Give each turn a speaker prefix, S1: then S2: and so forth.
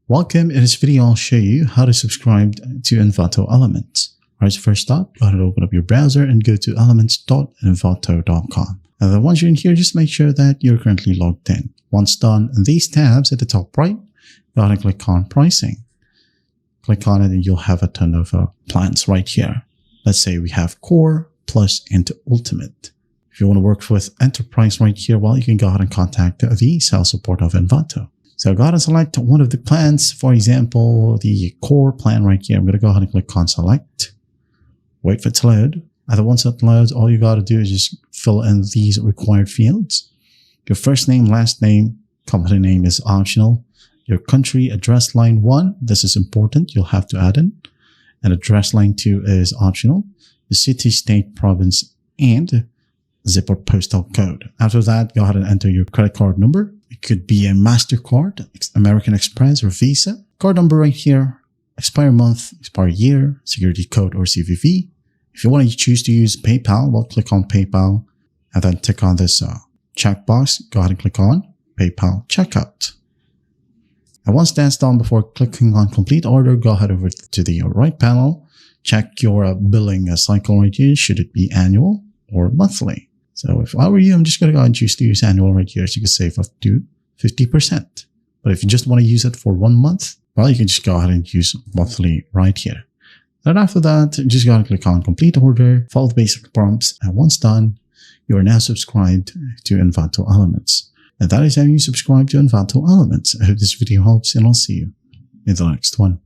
S1: Welcome. In this video, I'll show you how to subscribe to Envato Elements. Alright, so first up, go ahead and open up your browser and go to elements.envato.com. And then once you're in here, just make sure that you're currently logged in. Once done, in these tabs at the top right, go ahead and click on pricing. Click on it and you'll have a ton of plans right here. Let's say we have Core, Plus, and Ultimate. If you want to work with Enterprise right here, well, you can go ahead and contact the sales support of Envato. So go ahead and select one of the plans. For example, the Core plan right here. I'm going to go ahead and click on Select. Wait for it to load. And then once it loads, all you got to do is just fill in these required fields. Your first name, last name, company name is optional. Your country, address line 1. This is important. You'll have to add in. And address line 2 is optional. The city, state, province, and zip or postal code. After that, go ahead and enter your credit card number. It could be a MasterCard, American Express, or Visa. Card number right here, expire month, expire year, security code, or CVV. If you want to choose to use PayPal, well, click on PayPal and then tick on this checkbox. Go ahead and click on PayPal Checkout. And once that's done, before clicking on Complete Order, go ahead over to the right panel. Check your billing cycle right here. Should it be annual or monthly? So if I were you, I'm just going to go and choose to use annual right here, so you can save up to 50%. But if you just want to use it for 1 month, well, you can just go ahead and use monthly right here. Then after that, just go ahead and click on Complete Order, follow the basic prompts, and once done, you are now subscribed to Envato Elements. And that is how you subscribe to Envato Elements. I hope this video helps, and I'll see you in the next one.